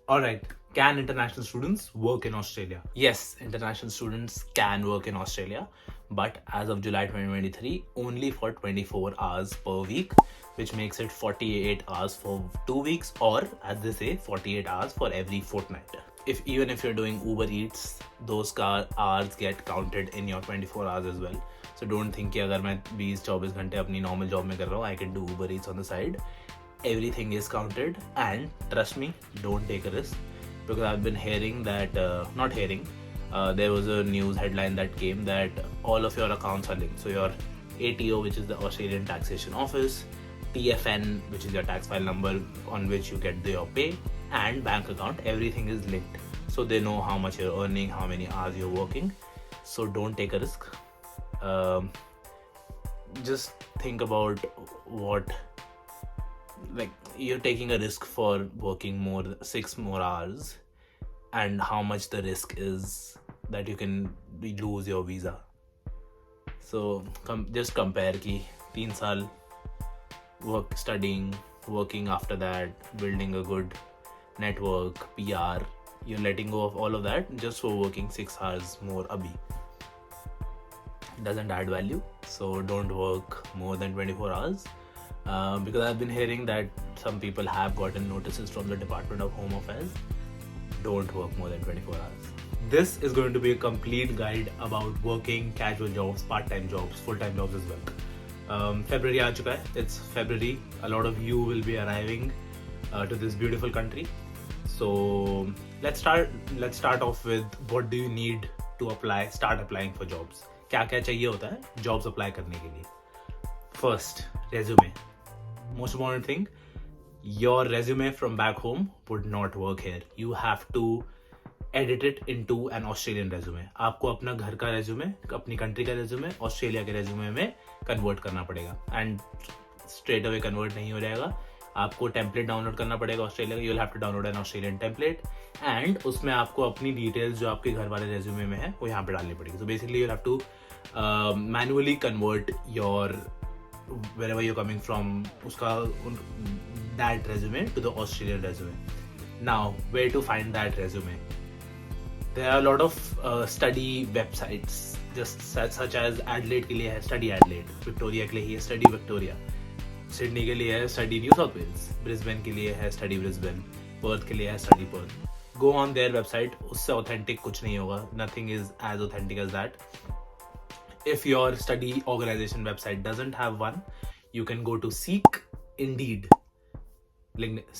Alright, can international students work in Australia? Yes, international students can work in Australia, but as of July 2023, only for 24 hours per week, which makes it 48 hours for 2 weeks, or as they say, 48 hours for every fortnight. Even if you're doing Uber Eats, those car hours get counted in your 24 hours as well. So don't think कि अगर मैं 20-24 घंटे अपनी normal job में कर रहा हूँ, I can do Uber Eats on the side. Everything is counted, and trust me, don't take a risk, because I've been hearing that not hearing there was a news headline that came that all of your accounts are linked. So your ATO, which is the Australian Taxation Office, TFN, which is your tax file number on which you get your pay, and bank account, everything is linked, so they know how much you're earning, how many hours you're working. So don't take a risk. Just think about what, like, you're taking a risk for working 6 more hours, and how much the risk is that you can lose your visa. So just compare ki 3 saal studying, working after that, building a good network, PR, you're letting go of all of that just for working 6 hours more abhi. Doesn't add value, so don't work more than 24 hours. Because I've been hearing that some people have gotten notices from the Department of Home Affairs. Don't work more than 24 hours. This is going to be a complete guide about working, casual jobs, part-time jobs, full-time jobs as well. February aa chuka hai. It's February. A lot of you will be arriving to this beautiful country. So let's start off with what do you need to start applying for jobs. क्या क्या चाहिए होता है jobs apply करने के लिए. First, resume. Most important thing, your resume from back home would not work here. You have to edit it into an Australian resume. आपको अपना घर का resume, अपनी country का resume, ऑस्ट्रेलिया के resume में convert करना पड़ेगा. And straight away convert नहीं हो जाएगा. आपको template download करना पड़ेगा ऑस्ट्रेलिया का. You'll have to download an Australian template, and उसमें आपको अपनी details जो आपके घर वाले resume में है वो यहाँ पे डालनी पड़ेगी. So basically you'll have to manually convert your wherever you're coming from that resume to the Australian resume. Now, where to find that resume? There are a lot of study websites, just such as Adelaide के लिए है Study Adelaide, Victoria के लिए है Study Victoria, Sydney के लिए है Study New South Wales, Brisbane के लिए है Study Brisbane, Perth के लिए है Study Perth. Go on their website. उससे authentic कुछ नहीं होगा. Nothing is as authentic as that. If your study organization website doesn't have one, you can go to Seek, Indeed.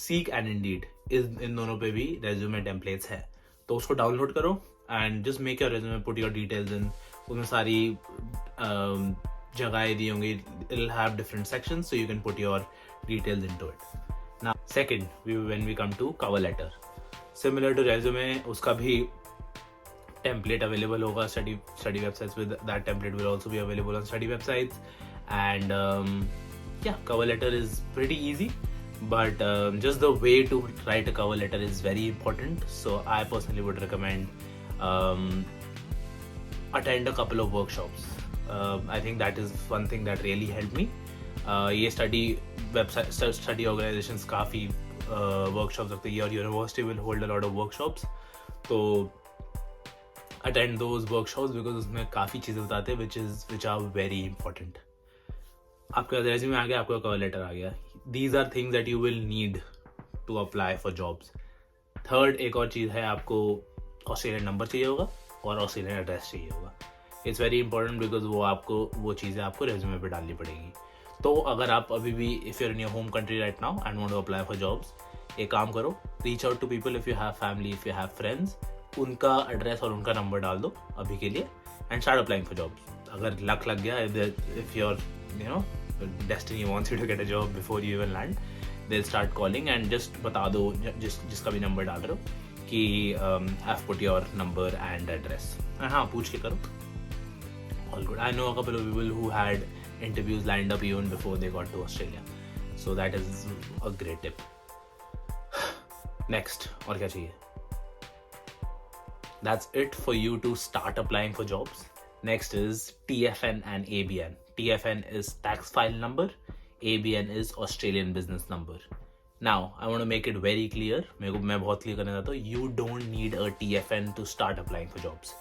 Seek and Indeed इन दोनों पे भी resume templates है, तो उसको डाउनलोड करो and just make your resume, put your details in. उसमें सारी जगहें दी होंगी. It'll have different sections, so you can put your details into it. Now, second, when we come to cover letter, similar to resume, उसका भी template available होगा study websites. With that template will also be available on study websites. And cover letter is pretty easy, but just the way to write a cover letter is very important. So I personally would recommend attend a couple of workshops. I think that is one thing that really helped me. ये study organizations काफी workshops रखते हैं. Your university will hold a lot of workshops, so attend those workshops because उसमें काफ़ी चीज़ें बताते हैं which are very important. आपका resume आ गया, आपका cover letter आ गया. These are things that you will need to apply for jobs. Third, एक और चीज़ है, आपको Australian number चाहिए होगा और Australian address चाहिए होगा. It's very important because वो चीज़ें आपको resume पे डालनी पड़ेगी. तो अगर आप अभी भी if you're in your home country right now and want to apply for jobs, एक काम करो, reach out to people if you have family, if you have friends, उनका एड्रेस और उनका नंबर डाल दो अभी के लिए and start applying for jobs. अगर लक लग गया, if your destiny wants you to get a job before you even land, they will start calling and just बता दो जिसका भी नंबर डाल रहे हो कि have put your number and address. हाँ, पूछ के करो. All good. I know a couple of people who had interviews lined up even before they got to Australia, so that is a great tip. Next, और क्या चाहिए? That's it for you to start applying for jobs. Next is TFN and ABN. TFN is tax file number. ABN is Australian business number. Now, I want to make it very clear. मैं बहुत clear करना चाहता हूँ. You don't need a TFN to start applying for jobs.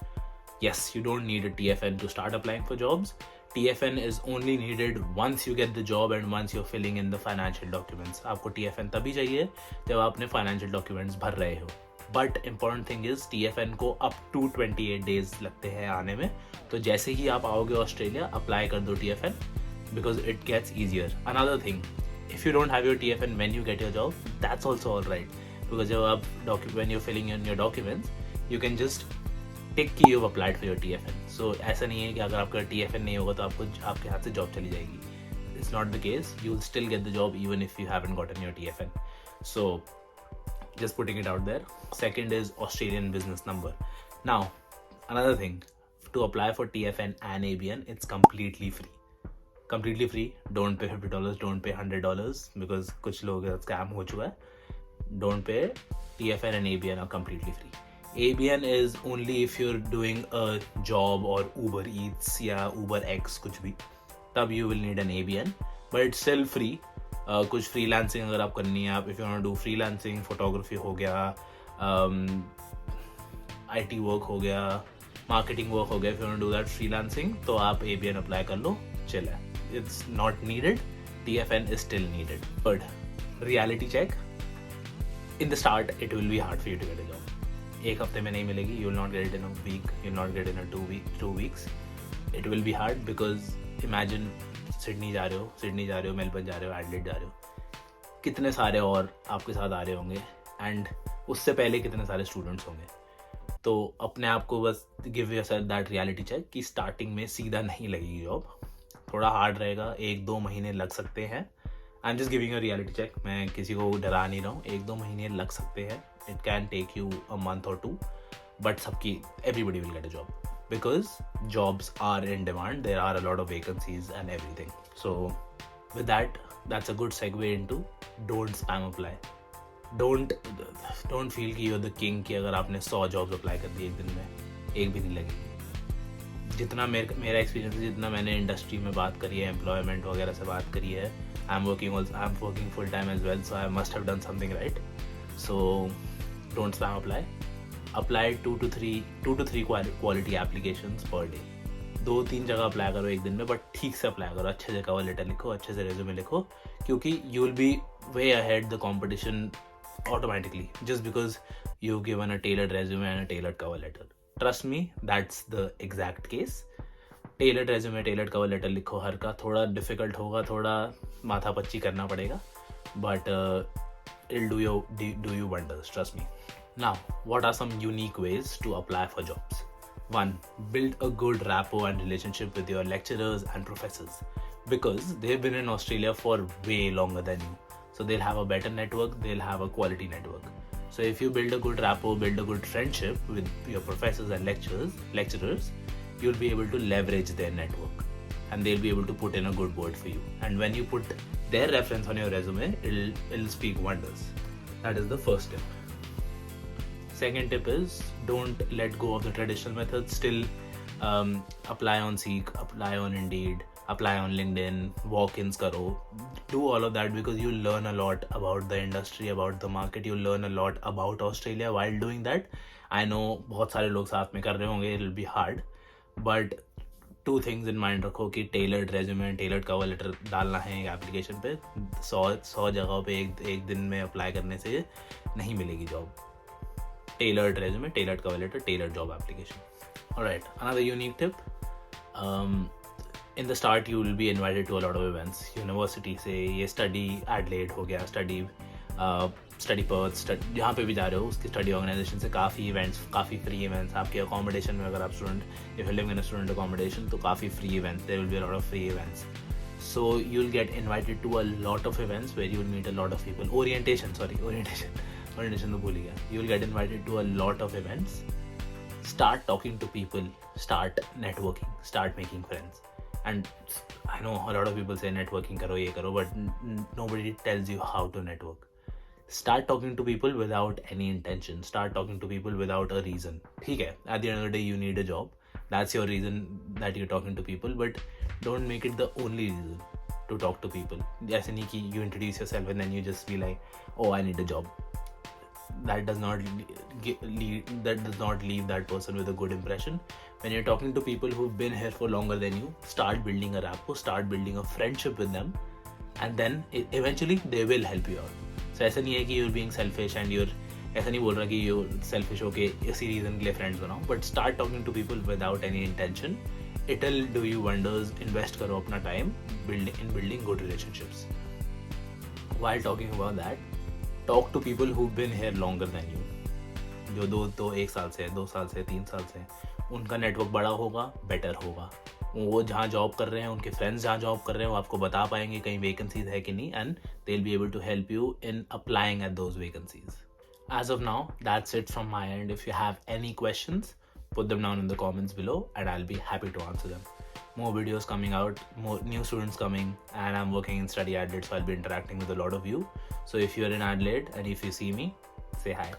Yes, you don't need a TFN to start applying for jobs. TFN is only needed once you get the job and once you're filling in the financial documents. आपको TFN तभी चाहिए जब आप अपने financial documents भर रहे हो. But important thing is TFN को up to 28 days लगते हैं आने में. तो जैसे ही आप आओगे ऑस्ट्रेलिया, अप्लाई कर दो TFN because it gets easier. Another thing, if you don't have your TFN when you get your job, that's also all right. Because जब आप when you're filling in your documents, you can just टिक कि you've applied for your TFN. So ऐसा नहीं है कि अगर आपका TFN नहीं होगा तो आपके हाथ से जॉब चली जाएगी. It's not the case. You'll still get the job even if you haven't gotten your TFN. So just putting it out there. Second is Australian business number. Now, another thing, to apply for TFN and ABN, it's completely free. Completely free. Don't pay $50, don't pay $100 because कुछ लोग scam हो चुका है. Don't pay. TFN and ABN are completely free. ABN is only if you're doing a job or Uber Eats या Uber X कुछ भी, तब you will need an ABN, but it's still free. कुछ freelancing अगर आप करनी है, आप if you want to do freelancing, photography हो गया, IT work हो गया, marketing work हो गया, if you want to do that freelancing, तो आप ABN apply कर लो, chill है. It's not needed. TFN is still needed. But reality check. In the start, it will be hard for you to get a job. एक हफ्ते में नहीं मिलेगी. You will not get it in a week. You will not get it in 2 weeks. It will be hard because imagine Sydney जा रहे हो, Melbourne जा रहे हो, एडलेड जा रहे हो, कितने सारे और आपके साथ आ रहे होंगे एंड उससे पहले कितने सारे स्टूडेंट्स होंगे. तो अपने आप को बस give yourself that reality check कि स्टार्टिंग में सीधा नहीं लगेगी जॉब, थोड़ा हार्ड रहेगा, 1-2 महीने लग सकते हैं. I am just giving a reality check, मैं किसी को डरा नहीं रहा हूँ. 1-2 महीने लग सकते हैं. It can take you a month or 2, but everybody will get a job because jobs are in demand. There are a lot of vacancies and everything. So with that, that's a good segue into don't spam apply. Don't feel कि you're the king कि अगर आपने 100 jobs apply कर दी एक दिन में, एक भी नहीं लगेगी. जितना मेरा एक्सपीरियंस है, जितना मैंने इंडस्ट्री में बात करी है, एम्प्लॉयमेंट वगैरह से बात करी है, I'm working full time as well, so I must have done something right. So don't spam apply. Apply 2 to 3 quality applications per day. 2-3 जगह अप्लाई करो एक दिन में, बट ठीक से अप्लाई करो, अच्छे से कवर लेटर लिखो, अच्छे से रेज्यूमे लिखो, क्योंकि you will be way ahead the competition automatically just because you've given a tailored resume and a tailored cover letter. Trust me, that's the exact case. Tailored resume, tailored cover letter लिखो हर का. थोड़ा difficult होगा, थोड़ा माथा पच्ची करना पड़ेगा, but it'll do you wonders, trust me. Now, what are some unique ways to apply for jobs? 1. Build a good rapport and relationship with your lecturers and professors because they've been in Australia for way longer than you. So they'll have a better network, they'll have a quality network. So if you build a good rapport, build a good friendship with your professors and lecturers, you'll be able to leverage their network and they'll be able to put in a good word for you. And when you put their reference on your resume, it'll speak wonders. That is the first tip. Second tip is don't let go of the traditional methods. Still apply on Seek, apply on Indeed, apply on LinkedIn, walk-ins karo. Do all of that because you'll learn a lot about the industry, about the market. You'll learn a lot about Australia while doing that. I know बहुत सारे लोग साथ में कर रहे होंगे, it'll be hard, but 2 things in mind रखो कि tailored resume and tailored cover letter डालना है एक application पे. 100 जगहों पे एक दिन में apply करने से नहीं मिलेगी job. Tailored resume, tailored cover letter, tailored job application. Alright, another unique tip. In the start you will be invited to a lot of events. University से ये study Adelaide हो गया, study Perth, जहाँ पे भी जा रहे हो उसकी study organization से काफ़ी events, काफ़ी free events. आपके accommodation में अगर आप if you're living in a student accommodation तो काफ़ी free events. There will be a lot of free events. So you'll get invited to a lot of events where you'll meet a lot of people. Orientation तो भूल गया. You'll get invited to a lot of events. Start talking to people, start networking, start making friends. And I know a lot of people say networking karo, ye karo, but nobody tells you how to network. Start talking to people without any intention. Start talking to people without a reason. ठीक है, at the end of the day you need a job. That's your reason that you're talking to people, but don't make it the only reason. to talk to people. ऐसे नहीं कि you introduce yourself and then you just be like, oh, I need a job. That does not leave that person with a good impression. When you're talking to people who've been here for longer than you, start building a rapport, start building a friendship with them, and then eventually they will help you out. So ऐसा नहीं है कि you're being selfish and you're ऐसा नहीं बोल रहा कि you're selfish होके इसी reason के लिए friends बनाओ, but start talking to people without any intention. It'll do you wonders. Invest करो अपना time building good relationships. While talking about that, talk to people who've been here longer than you. जो दो 1 साल से, 2 साल से, 3 साल से, उनका नेटवर्क बड़ा होगा, बेटर होगा. वो जहाँ जॉब कर रहे हैं, उनके फ्रेंड्स जहाँ जॉब कर रहे हैं, वो आपको बता पाएंगे कहीं वैकेंसीज है कि नहीं, and they will be able to help you in applying at those vacancies. As of now, that's it from my end. If you have any questions, put them down in the comments below and I'll be happy to answer them. More videos coming out, more new students coming, and I'm working in Study Adelaide, so I'll be interacting with a lot of you. So if you're in Adelaide and if you see me, say hi.